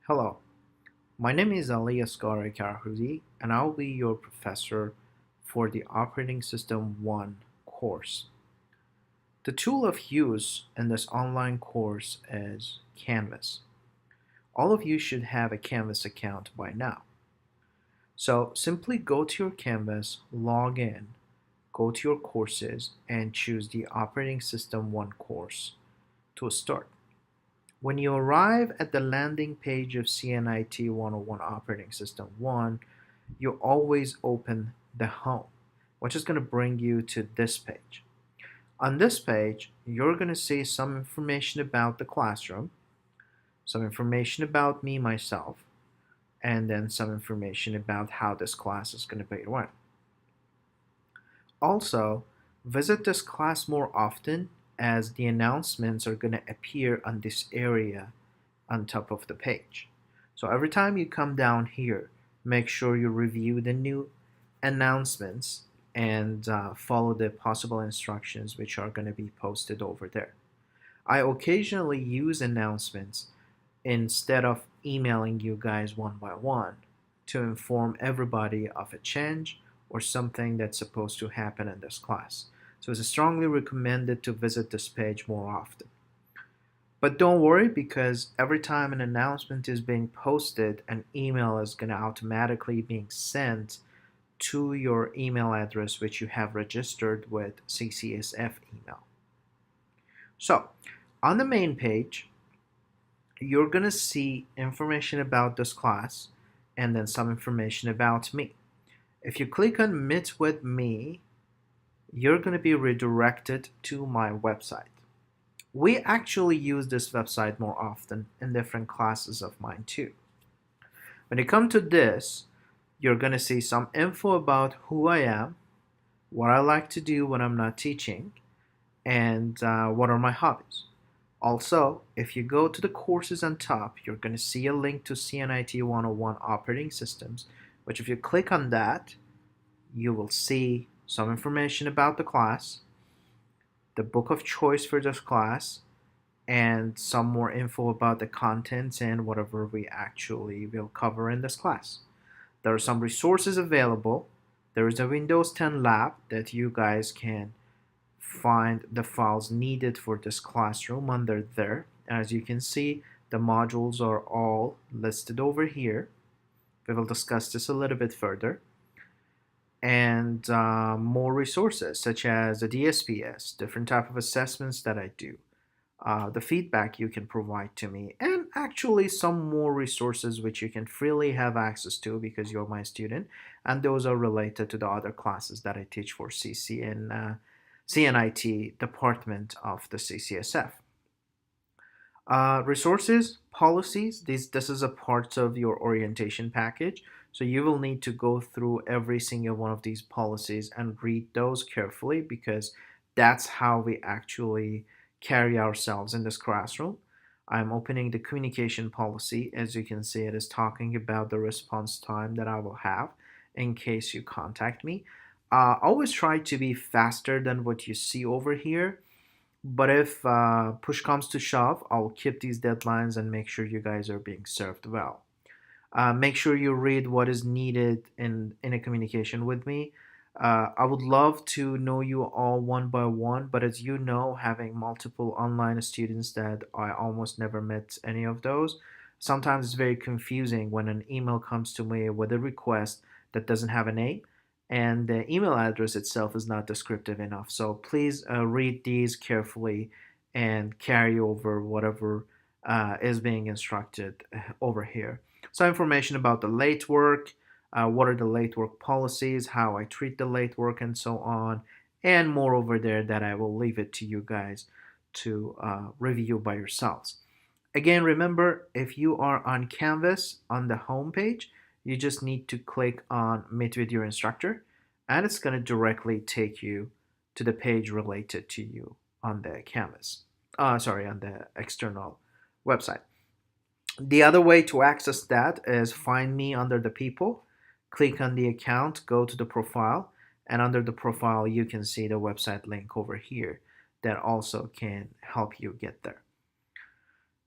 Hello, my name is Ali Asghari Karhouzi, and I'll be your professor for the Operating System 1 course. The tool of use in this online course is Canvas. All of you should have a Canvas account by now. So simply go to your Canvas, log in, go to your courses, and choose the Operating System 1 course to start. When you arrive at the landing page of CNIT101 Operating System 1, you always open the home, which is going to bring you to this page. On this page, you're going to see some information about the classroom, some information about me, myself, and then some information about how this class is going to be run. Also, visit this class more often as the announcements are going to appear on this area on top of the page. So every time you come down here, make sure you review the new announcements and follow the possible instructions which are going to be posted over there. I occasionally use announcements instead of emailing you guys one by one to inform everybody of a change or something that's supposed to happen in this class. So it's strongly recommended to visit this page more often. But don't worry, because every time an announcement is being posted, an email is going to automatically being sent to your email address which you have registered with CCSF email. So on the main page, you're going to see information about this class and then some information about me. If you click on Meet with Me, you're going to be redirected to my website. We actually use this website more often in different classes of mine too. When you come to this, you're going to see some info about who I am, what I like to do when I'm not teaching, and what are my hobbies. Also, if you go to the courses on top, you're going to see a link to CNIT 101 operating systems, which if you click on that, you will see some information about the class, the book of choice for this class, and some more info about the contents and whatever we actually will cover in this class. There are some resources available. There is a Windows 10 lab that you guys can find the files needed for this classroom under there. As you can see, the modules are all listed over here. We will discuss this a little bit further. And more resources such as the DSPS, different type of assessments that I do, the feedback you can provide to me, and actually some more resources which you can freely have access to because you're my student, and those are related to the other classes that I teach for CNIT department of the CCSF. Resources, policies, this is a part of your orientation package. So you will need to go through every single one of these policies and read those carefully because that's how we actually carry ourselves in this classroom. I'm opening the communication policy. As you can see, it is talking about the response time that I will have in case you contact me. Always try to be faster than what you see over here. But if push comes to shove, I'll keep these deadlines and make sure you guys are being served well. Make sure you read what is needed in a communication with me. I would love to know you all one by one, but as you know, having multiple online students that I almost never met any of those, sometimes it's very confusing when an email comes to me with a request that doesn't have a name and the email address itself is not descriptive enough. So please read these carefully and carry over whatever is being instructed over here. So information about the late work, what are the late work policies, how I treat the late work, and so on, and more over there that I will leave it to you guys to review by yourselves. Again, remember, if you are on Canvas on the home page, you just need to click on Meet with your instructor, and it's going to directly take you to the page related to you on the Canvas. On the external website. The other way to access that is find me under the people, click on the account, go to the profile, and under the profile you can see the website link over here that also can help you get there.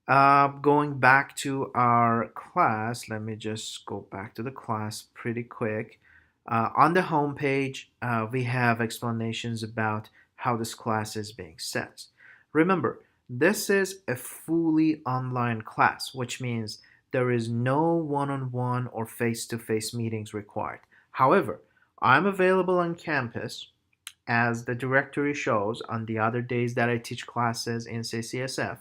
Going back to our class, let me just go back to the class pretty quick. On the home page, we have explanations about how this class is being set. Remember, this is a fully online class, which means there is no one-on-one or face-to-face meetings required. However, I'm available on campus as the directory shows on the other days that I teach classes in CCSF,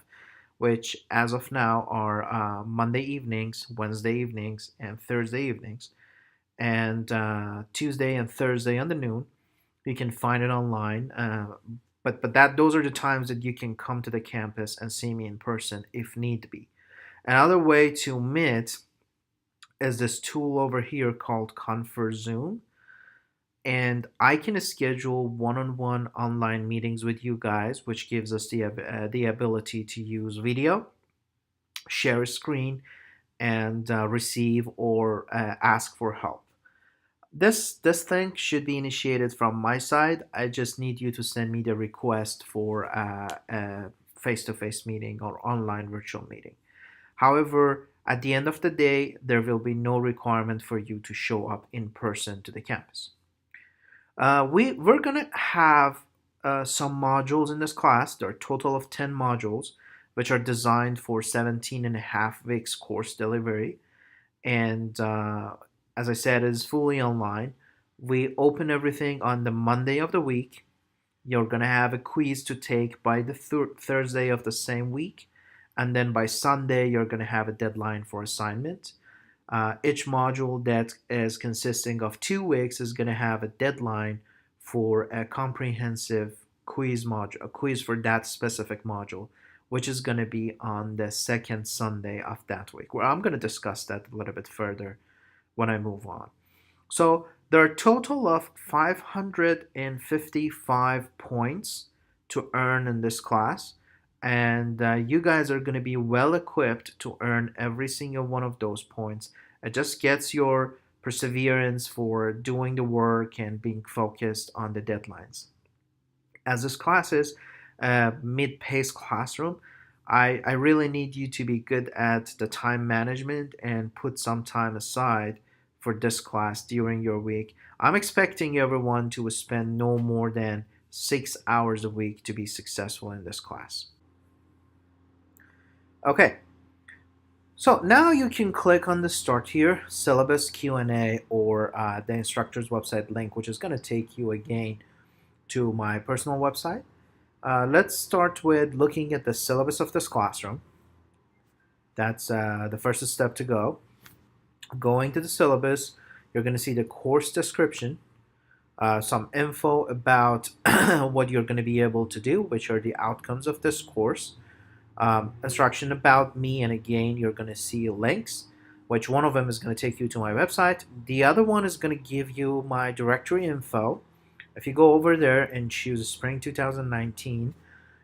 which as of now are Monday evenings, Wednesday evenings, and Thursday evenings, and Tuesday and Thursday on the noon. You can find it online, but that those are the times that you can come to the campus and see me in person if need be. Another way to meet is this tool over here called Confer Zoom, and I can schedule one-on-one online meetings with you guys, which gives us the ability to use video, share a screen, and receive or ask for help. This thing should be initiated from my side. I just need you to send me the request for a face-to-face meeting or online virtual meeting. However, at the end of the day, there will be no requirement for you to show up in person to the campus. We're gonna have some modules in this class. There are a total of 10 modules, which are designed for 17 and a half weeks course delivery. And as I said, it is fully online. We open everything on the Monday of the week. You're gonna have a quiz to take by the Thursday of the same week. And then by Sunday, you're gonna have a deadline for assignment. Each module that is consisting of 2 weeks is going to have a deadline for a comprehensive quiz module, a quiz for that specific module, which is going to be on the second Sunday of that week, where I'm going to discuss that a little bit further when I move on. So there are a total of 555 points to earn in this class, and you guys are going to be well equipped to earn every single one of those points. It just gets your perseverance for doing the work and being focused on the deadlines. As this class is a mid-paced classroom, I really need you to be good at the time management and put some time aside for this class during your week. I'm expecting everyone to spend no more than 6 hours a week to be successful in this class. Okay, so now you can click on the Start Here, Syllabus Q&A, or the instructor's website link, which is going to take you again to my personal website. Let's start with looking at the syllabus of this classroom. That's the first step to go. Going to the syllabus, you're going to see the course description, some info about what you're going to be able to do, which are the outcomes of this course. Instruction about me, and again you're going to see links, which one of them is going to take you to my website. The other one is going to give you my directory info. If you go over there and choose Spring 2019,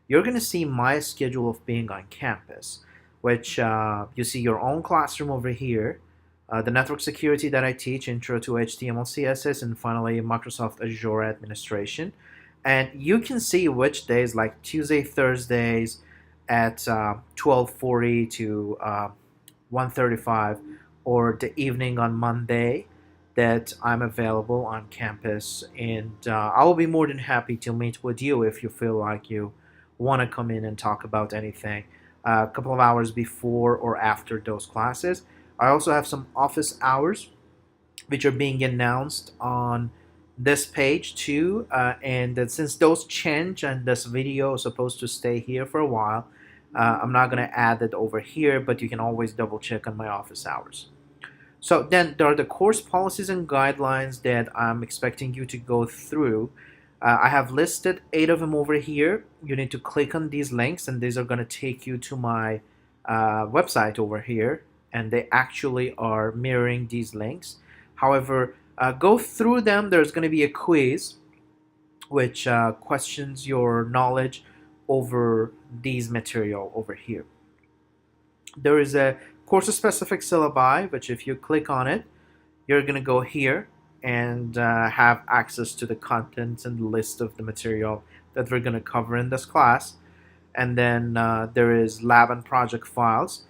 you're going to see my schedule of being on campus, which you see your own classroom over here, the network security that I teach, Intro to HTML, CSS, and finally Microsoft Azure administration. And you can see which days, like Tuesday, Thursdays, at 12:40 to 1:35, or the evening on Monday, that I'm available on campus, and I will be more than happy to meet with you if you feel like you want to come in and talk about anything a couple of hours before or after those classes. I also have some office hours which are being announced on this page too, and since those change and this video is supposed to stay here for a while, I'm not going to add it over here, but you can always double check on my office hours. So then there are the course policies and guidelines that I'm expecting you to go through. I have listed 8 of them over here. You need to click on these links, and these are going to take you to my website over here, and they actually are mirroring these links. However, go through them. There's going to be a quiz which questions your knowledge over these material over here. There is a course-specific syllabi, which if you click on it, you're going to go here and have access to the contents and list of the material that we're going to cover in this class. and then there is lab and project files.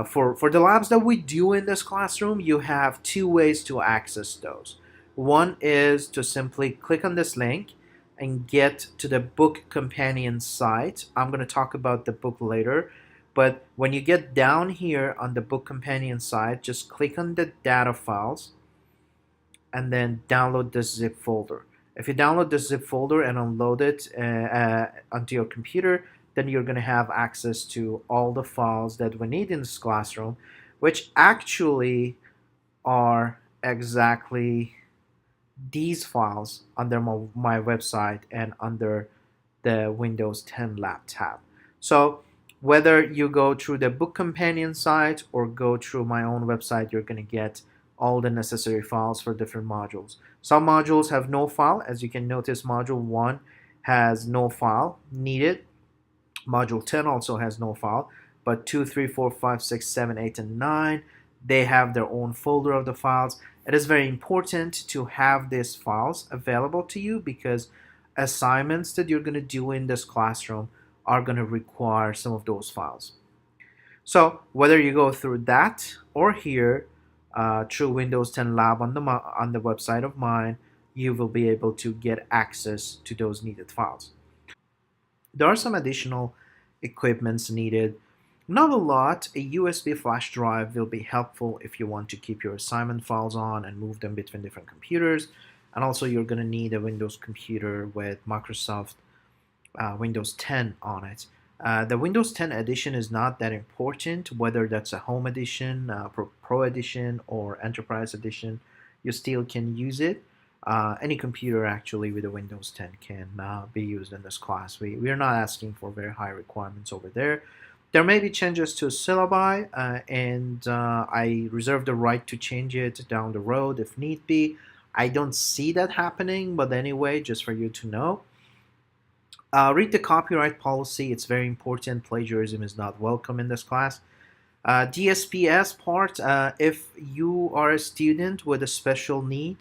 For the labs that we do in this classroom, you have two ways to access those. One is to simply click on this link and get to the book companion site. I'm going to talk about the book later, but when you get down here on the book companion site, just click on the data files and then download this zip folder. If you download this zip folder and unload it onto your computer, then you're going to have access to all the files that we need in this classroom, which actually are exactly these files under my website and under the Windows 10 Lab tab. So whether you go through the book companion site or go through my own website, you're going to get all the necessary files for different modules. Some modules have no file. As you can notice, module 1 has no file needed. Module 10 also has no file, but 2, 3, 4, 5, 6, 7, 8, and 9, they have their own folder of the files. It is very important to have these files available to you because assignments that you're going to do in this classroom are going to require some of those files. So whether you go through that or here through Windows 10 Lab on the website of mine, you will be able to get access to those needed files. There are some additional equipments needed. Not a lot. A USB flash drive will be helpful if you want to keep your assignment files on and move them between different computers. And also you're going to need a Windows computer with Microsoft Windows 10 on it. The Windows 10 edition is not that important, whether that's a Home Edition, Pro Edition, or Enterprise Edition. You still can use it. Any computer actually with a Windows 10 can be used in this class. We are not asking for very high requirements over there. There may be changes to Syllabi, and I reserve the right to change it down the road if need be. I don't see that happening, but anyway, just for you to know. Read the copyright policy. It's very important. Plagiarism is not welcome in this class. DSPS part, if you are a student with a special need,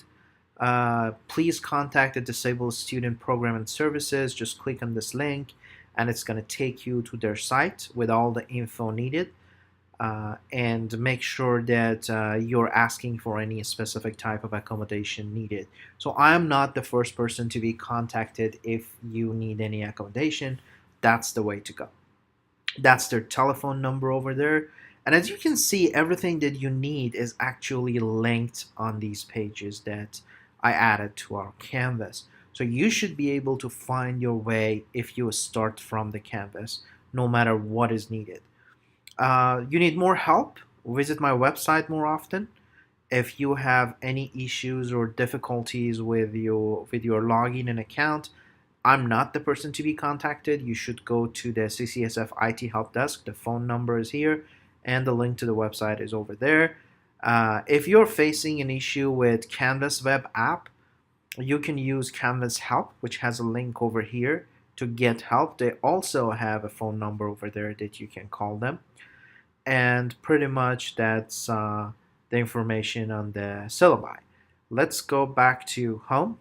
please contact the Disabled Student Program and Services. Just click on this link and it's going to take you to their site with all the info needed. And make sure that you're asking for any specific type of accommodation needed. So I am not the first person to be contacted if you need any accommodation. That's the way to go. That's their telephone number over there. And as you can see, everything that you need is actually linked on these pages that I added to our canvas. So you should be able to find your way if you start from the canvas, no matter what is needed. You need more help? Visit my website more often. If you have any issues or difficulties with your login and account, I'm not the person to be contacted. You should go to the CCSF IT help desk. The phone number is here and the link to the website is over there. If you're facing an issue with Canvas web app, you can use Canvas help, which has a link over here to get help. They also have a phone number over there that you can call them. And pretty much that's the information on the syllabi. Let's go back to home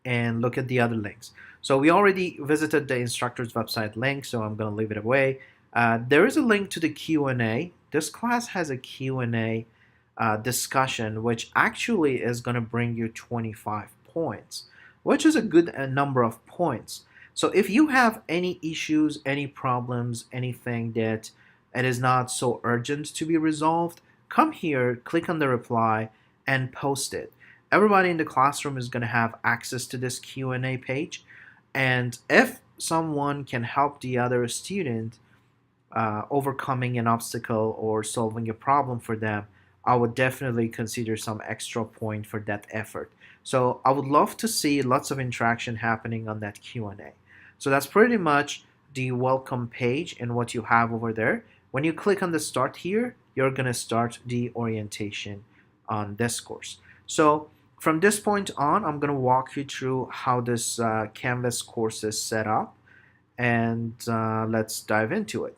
and look at the other links. So we already visited the instructor's website link, so I'm going to leave it away. There is a link to the Q&A. This class has a Q&A discussion, which actually is going to bring you 25 points, which is a good number of points. So if you have any issues, any problems, anything that it is not so urgent to be resolved, come here, click on the reply, and post it. Everybody in the classroom is going to have access to this Q&A page, and if someone can help the other student overcoming an obstacle or solving a problem for them, I would definitely consider some extra point for that effort. So I would love to see lots of interaction happening on that Q&A. So that's pretty much the welcome page and what you have over there. When you click on the start here, you're going to start the orientation on this course. So from this point on, I'm going to walk you through how this Canvas course is set up, and let's dive into it.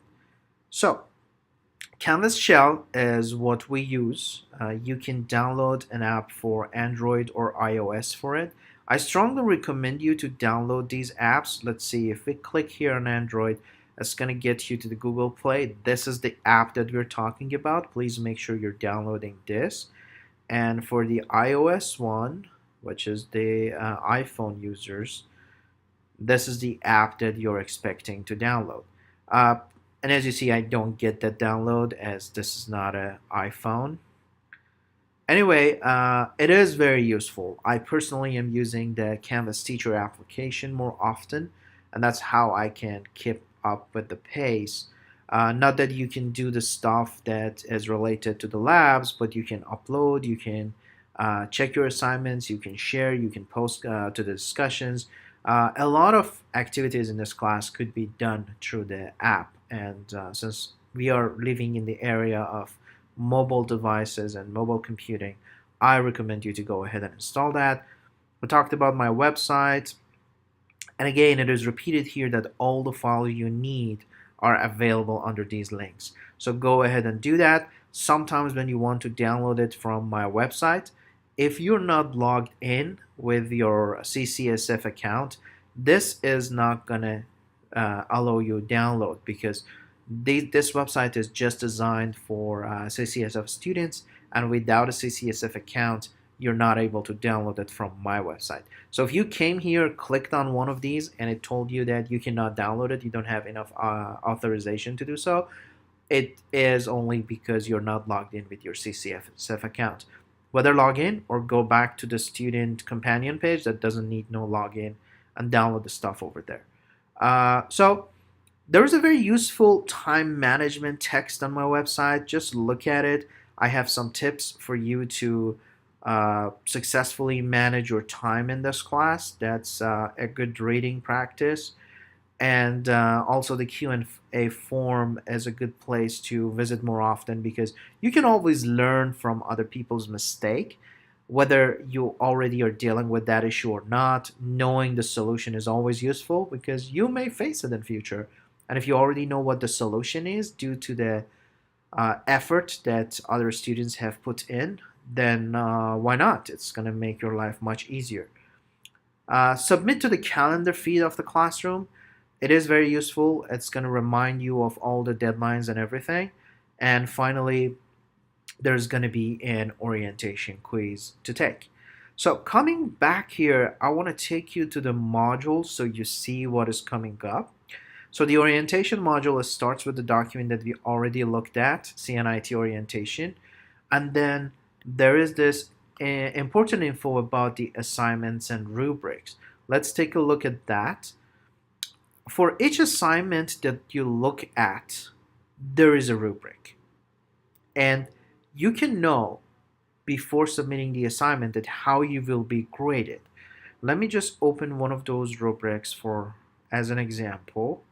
So Canvas Shell is what we use. You can download an app for Android or iOS for it. I strongly recommend you to download these apps. Let's see, if we click here on Android, it's going to get you to the Google Play. This is the app that we're talking about. Please make sure you're downloading this. And for the iOS one, which is the iPhone users, this is the app that you're expecting to download. Uh, and as you see, I don't get that download as this is not an iPhone. Anyway, it is very useful. I personally am using the Canvas Teacher application more often, and that's how I can keep up with the pace. Not that you can do the stuff that is related to the labs, but you can upload, you can check your assignments, you can share, you can post to the discussions. A lot of activities in this class could be done through the app, and since we are living in the area of mobile devices and mobile computing, I recommend you to go ahead and install that. We talked about my website, and again, it is repeated here that all the files you need are available under these links. So go ahead and do that. Sometimes when you want to download it from my website, if you're not logged in with your CCSF account, this is not gonna allow you download, because this website is just designed for CCSF students, and without a CCSF account, you're not able to download it from my website. So if you came here, clicked on one of these, and it told you that you cannot download it, you don't have enough authorization to do so, it is only because you're not logged in with your CCSF account. Whether log in or go back to the student companion page that doesn't need no login and download the stuff over there. So there is a very useful time management text on my website. Just look at it. I have some tips for you to successfully manage your time in this class. That's a good reading practice. And also the Q&A form is a good place to visit more often, because you can always learn from other people's mistake. Whether you already are dealing with that issue or not, knowing the solution is always useful, because you may face it in future. And if you already know what the solution is due to the effort that other students have put in, then why not? It's going to make your life much easier. Submit to the calendar feed of the classroom. It is very useful. It's going to remind you of all the deadlines and everything. And finally, there's going to be an orientation quiz to take. So coming back here, I want to take you to the module so you see what is coming up. So the orientation module starts with the document that we already looked at, CNIT orientation. And then there is this important info about the assignments and rubrics. Let's take a look at that. For each assignment that you look at, there is a rubric. And you can know before submitting the assignment that how you will be graded. Let me just open one of those rubrics as an example.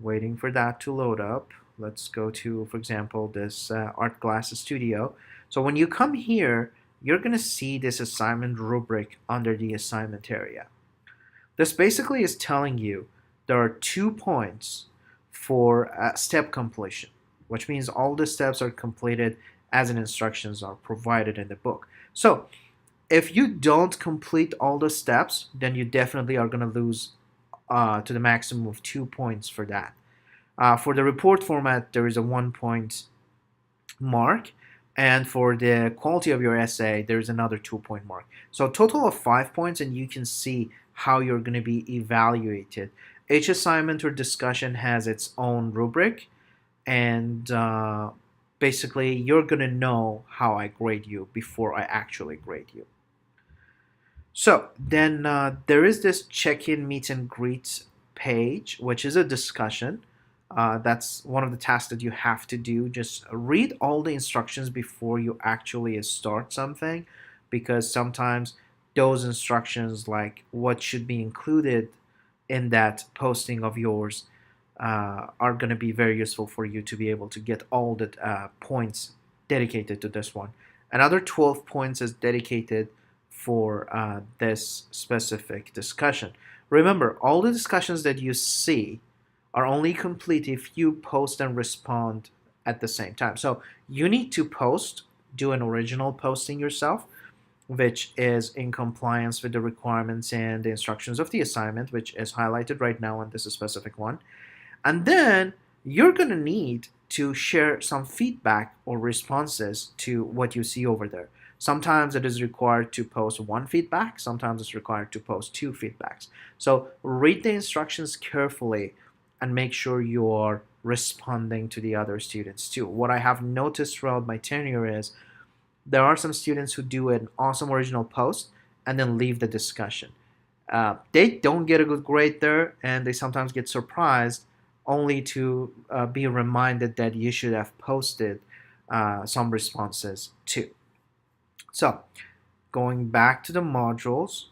Waiting for that to load up. Let's go to, for example, this art class studio. So when you come here, you're going to see this assignment rubric under the assignment area. This basically is telling you there are 2 points for step completion, which means all the steps are completed as instructions are provided in the book. So if you don't complete all the steps, then you definitely are going to lose to the maximum of 2 points for that. For the report format, there is a 1 point mark. And for the quality of your essay, there is another 2-point mark. So a total of 5 points, and you can see how you're going to be evaluated. Each assignment or discussion has its own rubric, and basically you're going to know how I grade you before I actually grade you. So then there is this check-in meet and greet page, which is a discussion. That's one of the tasks that you have to do. Just read all the instructions before you actually start something, because sometimes those instructions, like what should be included in that posting of yours, are going to be very useful for you to be able to get all the points dedicated to this one. Another 12 points is dedicated for this specific discussion. Remember, all the discussions that you see are only complete if you post and respond at the same time. So you need to post, do an original posting yourself. which is in compliance with the requirements and the instructions of the assignment, which is highlighted right now on this specific one. And then you're going to need to share some feedback or responses to what you see over there. Sometimes it is required to post one feedback, sometimes it's required to post two feedbacks. So read the instructions carefully and make sure you're responding to the other students too. What I have noticed throughout my tenure is there are some students who do an awesome original post and then leave the discussion. They don't get a good grade there, and they sometimes get surprised only to be reminded that you should have posted some responses too. So, going back to the modules,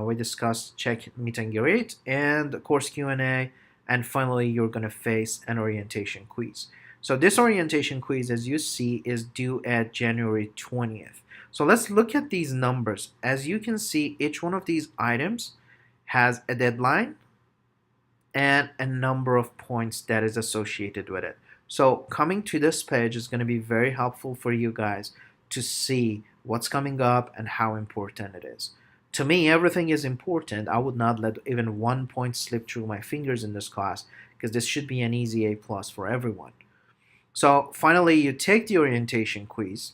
we discussed check, meet, and greet, and the course Q&A, and finally, you're going to face an orientation quiz. So this orientation quiz, as you see, is due at January 20th. So let's look at these numbers. As you can see, each one of these items has a deadline and a number of points that is associated with it. So coming to this page is going to be very helpful for you guys to see what's coming up and how important it is. To me, everything is important. I would not let even 1 point slip through my fingers in this class, because this should be an easy A+ for everyone. So finally, you take the orientation quiz,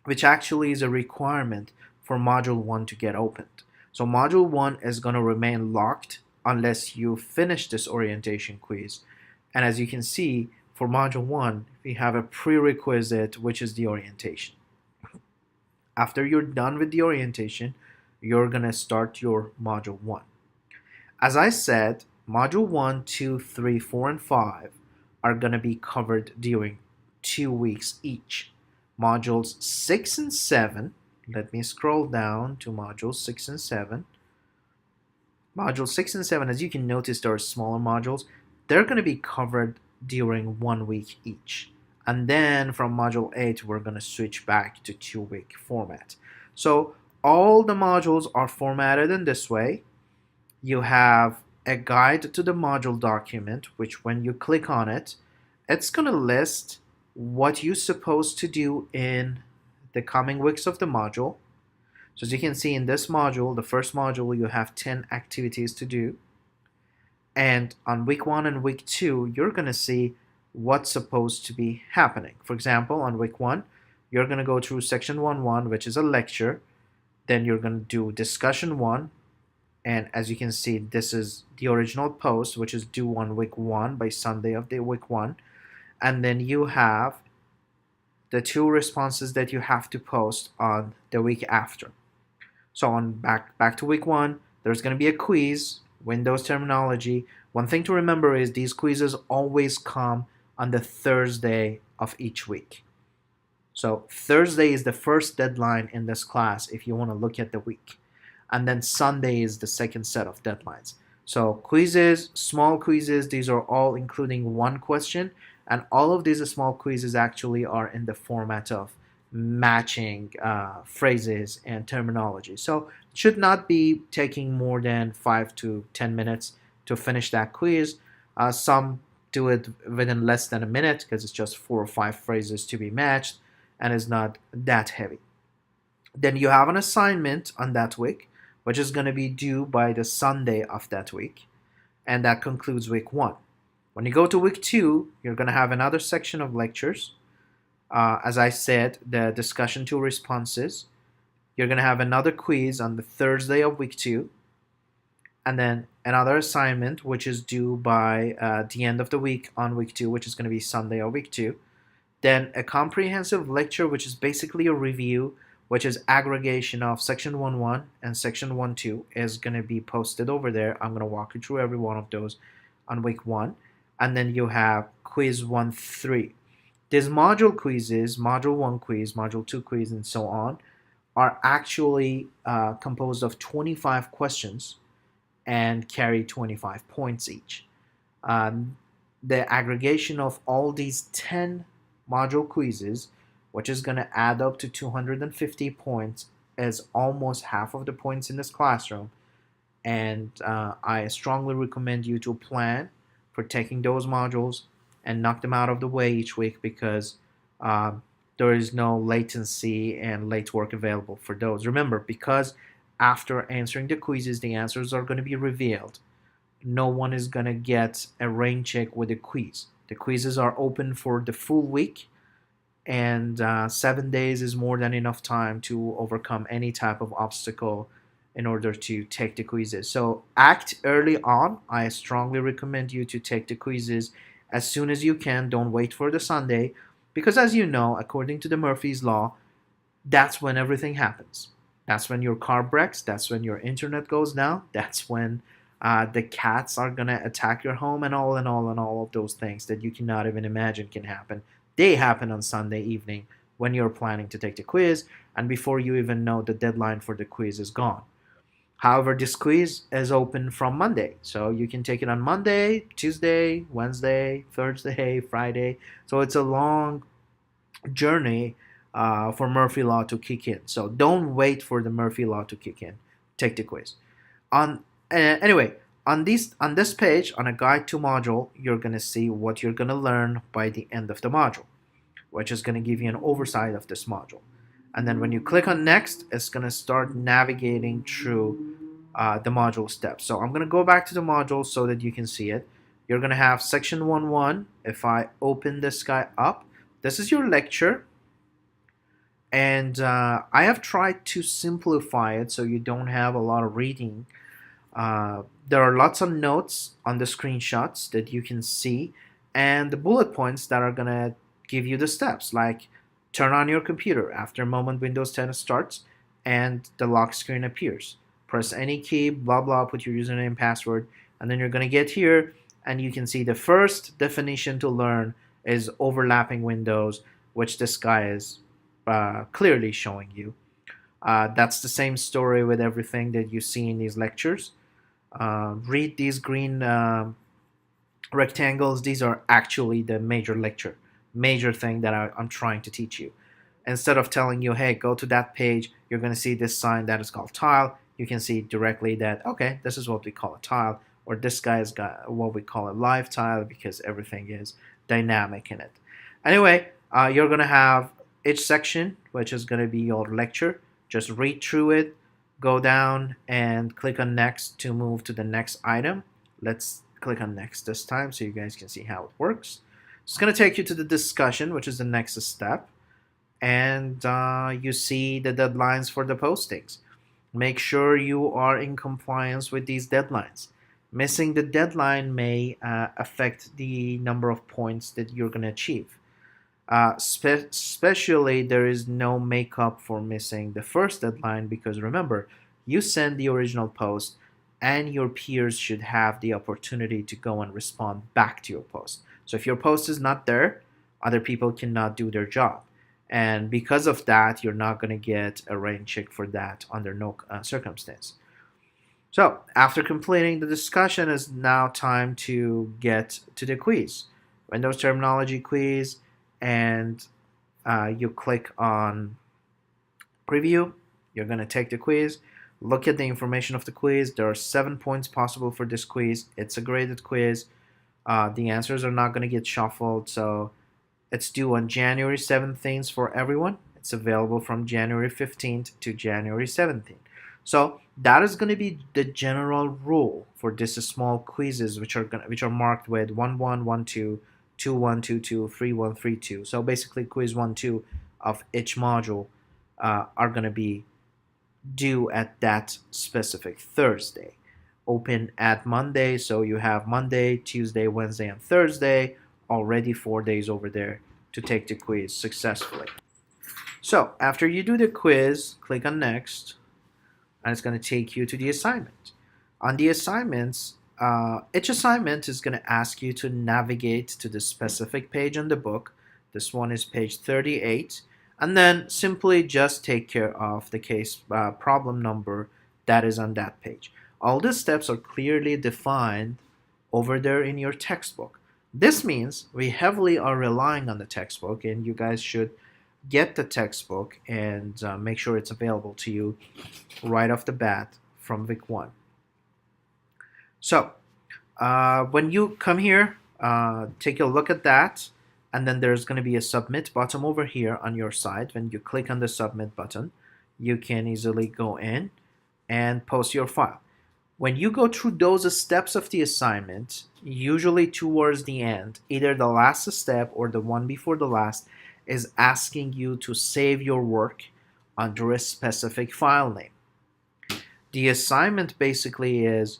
which actually is a requirement for Module 1 to get opened. So Module 1 is going to remain locked unless you finish this orientation quiz. And as you can see, for Module 1, we have a prerequisite, which is the orientation. After you're done with the orientation, you're going to start your Module 1. As I said, Module 1, 2, 3, 4, and 5 are going to be covered during 2 weeks each. Modules 6 and 7, let me scroll down to Modules 6 and 7. Modules 6 and 7, as you can notice, there are smaller modules. They're going to be covered during 1 week each. And then from Module 8, we're going to switch back to 2-week format. So all the modules are formatted in this way. You have a guide to the module document, which when you click on it, it's going to list what you're supposed to do in the coming weeks of the module. So as you can see in this module, the first module, you have 10 activities to do. And on week 1 and week 2, you're going to see what's supposed to be happening. For example, on week 1, you're going to go through section 1.1, which is a lecture. Then you're going to do discussion 1. And as you can see, this is the original post, which is due on week 1 by Sunday of the week 1. And then you have the 2 responses that you have to post on the week after. So on back to week 1, there's going to be a quiz, Windows terminology. One thing to remember is these quizzes always come on the Thursday of each week. So Thursday is the first deadline in this class if you want to look at the week. And then Sunday is the second set of deadlines. So quizzes, small quizzes, these are all including one question. And all of these small quizzes actually are in the format of matching phrases and terminology. So it should not be taking more than 5 to 10 minutes to finish that quiz. Some do it within less than a minute because it's just 4 or 5 phrases to be matched and is not that heavy. Then you have an assignment on that week, which is going to be due by the Sunday of that week. And that concludes week 1. When you go to week 2, you're going to have another section of lectures. As I said, the discussion 2 responses. You're going to have another quiz on the Thursday of week 2. And then another assignment, which is due by the end of the week on week 2, which is going to be Sunday of week 2. Then a comprehensive lecture, which is basically a review, which is aggregation of section 1.1 and section 1.2 is going to be posted over there. I'm going to walk you through every one of those on week 1. And then you have quiz 1.3. These module quizzes, module 1 quiz, module 2 quiz, and so on, are actually composed of 25 questions and carry 25 points each. The aggregation of all these 10 module quizzes, which is going to add up to 250 points, is almost half of the points in this classroom. And I strongly recommend you to plan for taking those modules and knock them out of the way each week, because there is no latency and late work available for those. Remember, because after answering the quizzes, the answers are going to be revealed. No one is going to get a rain check with a quiz. The quizzes are open for the full week, and 7 days is more than enough time to overcome any type of obstacle in order to take the quizzes. So act early on. I strongly recommend you to take the quizzes as soon as you can. Don't wait for the Sunday, because as you know, according to the Murphy's Law, that's when everything happens. That's when your car breaks. That's when your internet goes down. That's when the cats are gonna attack your home, and all of those things that you cannot even imagine can happen. They happen on Sunday evening when you're planning to take the quiz, and before you even know, the deadline for the quiz is gone. However, this quiz is open from Monday, so you can take it on Monday, Tuesday, Wednesday, Thursday, Friday. So it's a long journey for Murphy Law to kick in. So don't wait for the Murphy Law to kick in. Take the quiz. Anyway, on this page, on a guide to module, you're gonna see what you're gonna learn by the end of the module, which is gonna give you an oversight of this module. And then when you click on next, it's gonna start navigating through the module steps. So I'm gonna go back to the module so that you can see it. You're gonna have section 1.1. If I open this guy up, this is your lecture. And I have tried to simplify it so you don't have a lot of reading. There are lots of notes on the screenshots that you can see, and the bullet points that are gonna give you the steps, like turn on your computer. After a moment, Windows 10 starts and the lock screen appears. Press any key, blah blah, put your username and password, and then you're gonna get here and you can see the first definition to learn is overlapping windows, which this guy is clearly showing you. That's the same story with everything that you see in these lectures. Read these green rectangles. These are actually the major thing that I'm trying to teach you. Instead of telling you, hey, go to that page, you're going to see this sign that is called tile. You can see directly that, okay, this is what we call a tile, or this guy has got what we call a live tile, because everything is dynamic in it. Anyway, you're going to have each section, which is going to be your lecture. Just read through it, go down and click on next to move to the next item. Let's click on next this time so you guys can see how it works. It's going to take you to the discussion, which is the next step. And you see the deadlines for the postings. Make sure you are in compliance with these deadlines. Missing the deadline may affect the number of points that you're going to achieve. Especially, there is no makeup for missing the first deadline, because remember, you send the original post and your peers should have the opportunity to go and respond back to your post. So if your post is not there, other people cannot do their job. And because of that, you're not going to get a rain check for that under no circumstance. So after completing the discussion, is now time to get to the quiz. Windows Terminology quiz, and you click on preview. You're going to take the quiz. Look at the information of the quiz. There are 7 points possible for this quiz. It's a graded quiz. The answers are not going to get shuffled, so it's due on January 17th for everyone. It's available from January 15th to January 17th. So that is going to be the general rule for this small quizzes, which are marked with 1-1, 1-2, 2-1, 2-2, 3-1, 3-2. So basically, quiz 1-2 of each module are going to be due at that specific Thursday. Open at Monday, so you have Monday, Tuesday, Wednesday, and Thursday. Already 4 days over there to take the quiz successfully. So after you do the quiz, click on next, and it's going to take you to the assignment. On the assignments, each assignment is going to ask you to navigate to the specific page in the book. This one is page 38, and then simply just take care of the case problem number that is on that page. All the steps are clearly defined over there in your textbook. This means we heavily are relying on the textbook, and you guys should get the textbook and make sure it's available to you right off the bat from week 1. So when you come here, take a look at that, and then there's going to be a submit button over here on your side. When you click on the submit button, you can easily go in and post your file. When you go through those steps of the assignment, usually towards the end, either the last step or the one before the last is asking you to save your work under a specific file name. The assignment basically is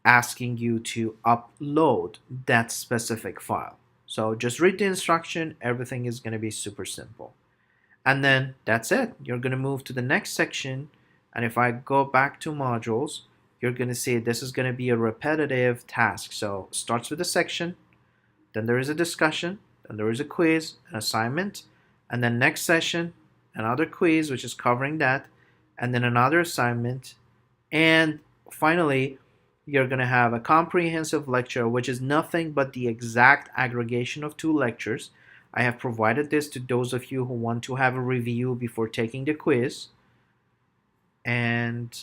asking you to upload that specific file. So just read the instruction, everything is going to be super simple. And then that's it. You're going to move to the next section, and if I go back to modules, you're going to see this is going to be a repetitive task. So it starts with a section, then there is a discussion, then there is a quiz, an assignment, and then next session, another quiz which is covering that, and then another assignment, and finally you're going to have a comprehensive lecture, which is nothing but the exact aggregation of 2 lectures. I have provided this to those of you who want to have a review before taking the quiz. And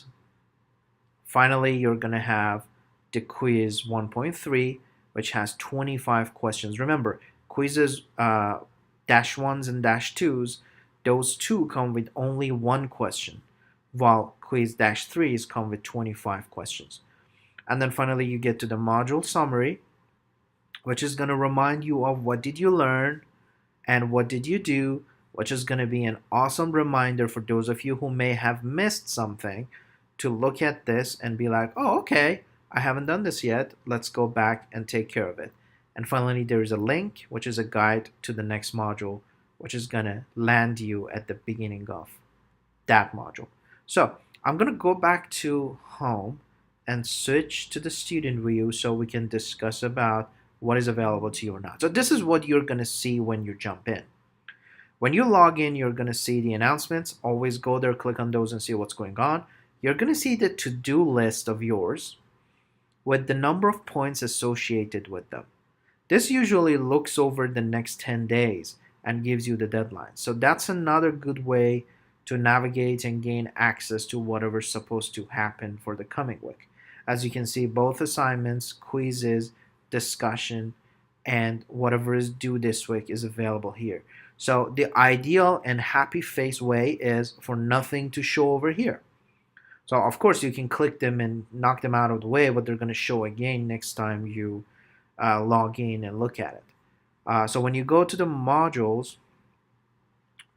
finally, you're going to have the quiz 1.3, which has 25 questions. Remember, quizzes dash 1s and dash 2s, those 2 come with only 1 question, while quiz dash 3s come with 25 questions. And then finally, you get to the module summary, which is going to remind you of what did you learn and what did you do, which is going to be an awesome reminder for those of you who may have missed something to look at this and be like, oh, okay, I haven't done this yet. Let's go back and take care of it. And finally, there is a link, which is a guide to the next module, which is going to land you at the beginning of that module. So I'm going to go back to home and switch to the student view so we can discuss about what is available to you or not. So this is what you're going to see when you jump in. When you log in, you're going to see the announcements. Always go there, click on those and see what's going on. You're going to see the to-do list of yours with the number of points associated with them. This usually looks over the next 10 days and gives you the deadline. So that's another good way to navigate and gain access to whatever's supposed to happen for the coming week. As you can see, both assignments, quizzes, discussion, and whatever is due this week is available here. So the ideal and happy face way is for nothing to show over here. So of course you can click them and knock them out of the way, but they're going to show again next time you log in and look at it. So when you go to the modules,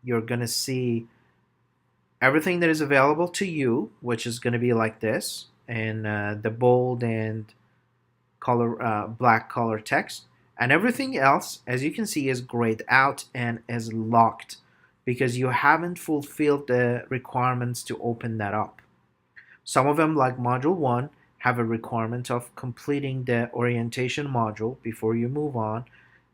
you're going to see everything that is available to you, which is going to be like this, and the bold and color black color text, and everything else, as you can see, is grayed out and is locked because you haven't fulfilled the requirements to open that up. Some of them, like module 1, have a requirement of completing the orientation module before you move on.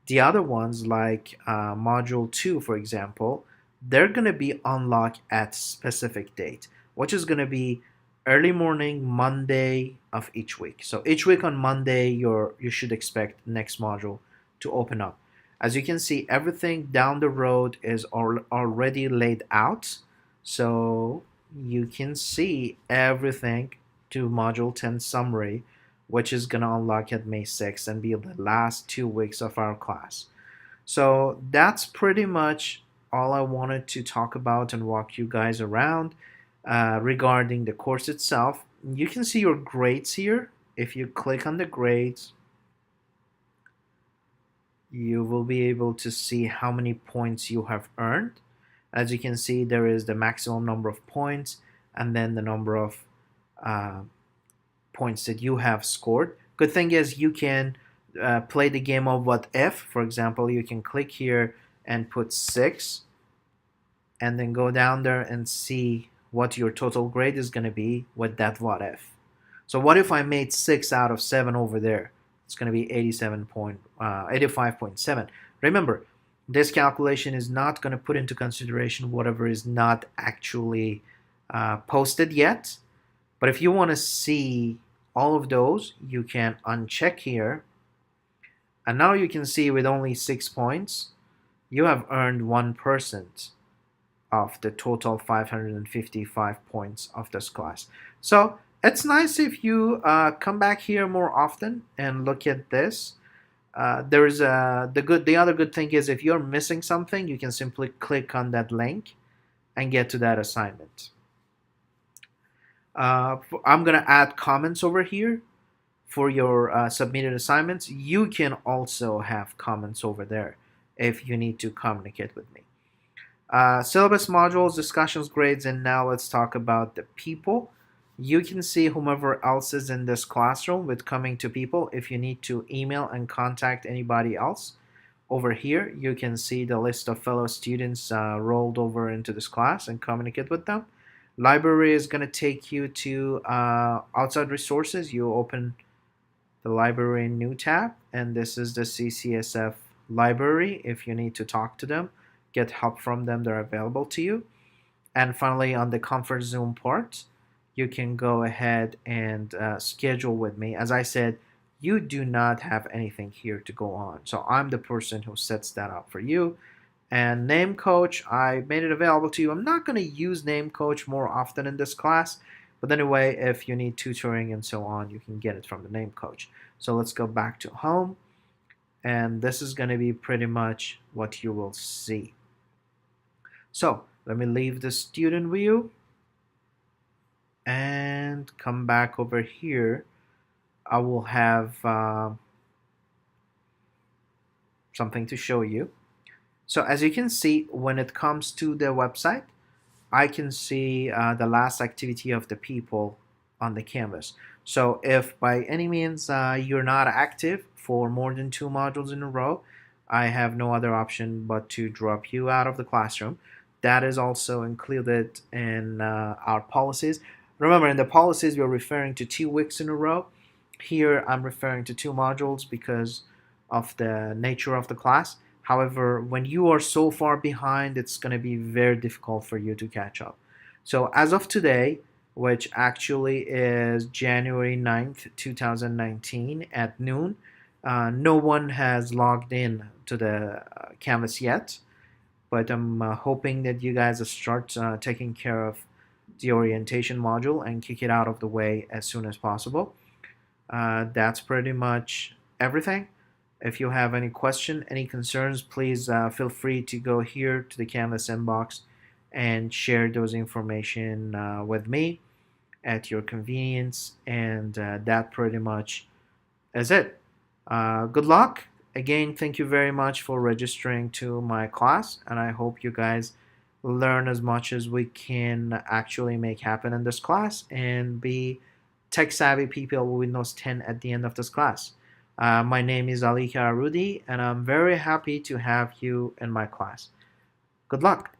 The other ones, like module 2, for example, they're going to be unlocked at specific date, which is going to be early morning Monday of each week. So each week on Monday, you should expect next module to open up. As you can see, everything down the road is already laid out. So you can see everything to module 10 summary, which is going to unlock at May 6th and be the last 2 weeks of our class. So that's pretty much all I wanted to talk about and walk you guys around regarding the course itself. You can see your grades here. If you click on the grades, you will be able to see how many points you have earned. As you can see, there is the maximum number of points and then the number of points that you have scored. Good thing is you can play the game of what if. For example, you can click here and put 6 and then go down there and see what your total grade is going to be with that what if. So what if I made 6 out of 7 over there? It's going to be 85.7. Remember, this calculation is not going to put into consideration whatever is not actually posted yet. But if you want to see all of those, you can uncheck here. And now you can see with only 6 points, you have earned 1% of the total 555 points of this class. So it's nice if you come back here more often and look at this. The other good thing is if you're missing something, you can simply click on that link and get to that assignment. I'm gonna add comments over here for your submitted assignments. You can also have comments over there if you need to communicate with me. Syllabus modules, discussions, grades, and now let's talk about the people. You can see whomever else is in this classroom with coming to people. If you need to email and contact anybody else, over here you can see the list of fellow students rolled over into this class and communicate with them. Library is going to take you to outside resources. You open the library in new tab, and this is the CCSF library. If you need to talk to them, get help from them, they're available to you. And finally, on the comfort zone part, you can go ahead and schedule with me. As I said, you do not have anything here to go on, so I'm the person who sets that up for you. And name coach, I made it available to you. I'm not going to use name coach more often in this class, but anyway, if you need tutoring and so on, you can get it from the name coach. So let's go back to home, and this is going to be pretty much what you will see. So let me leave the student view and come back over here. I will have something to show you. So as you can see, when it comes to the website, I can see the last activity of the people on the canvas. So if by any means you're not active for more than 2 modules in a row, I have no other option but to drop you out of the classroom. That is also included in our policies. Remember, in the policies, we're referring to 2 weeks in a row. Here, I'm referring to 2 modules because of the nature of the class. However, when you are so far behind, it's going to be very difficult for you to catch up. So as of today, which actually is January 9th, 2019 at noon, no one has logged in to the Canvas yet, but I'm hoping that you guys start taking care of the orientation module and kick it out of the way as soon as possible. That's pretty much everything. If you have any question, any concerns, please feel free to go here to the Canvas inbox and share those information with me at your convenience. And that pretty much is it. Good luck. Again, thank you very much for registering to my class, and I hope you guys learn as much as we can actually make happen in this class and be tech savvy people with Windows 10 at the end of this class. My name is Alika Arudi, and I'm very happy to have you in my class. Good luck.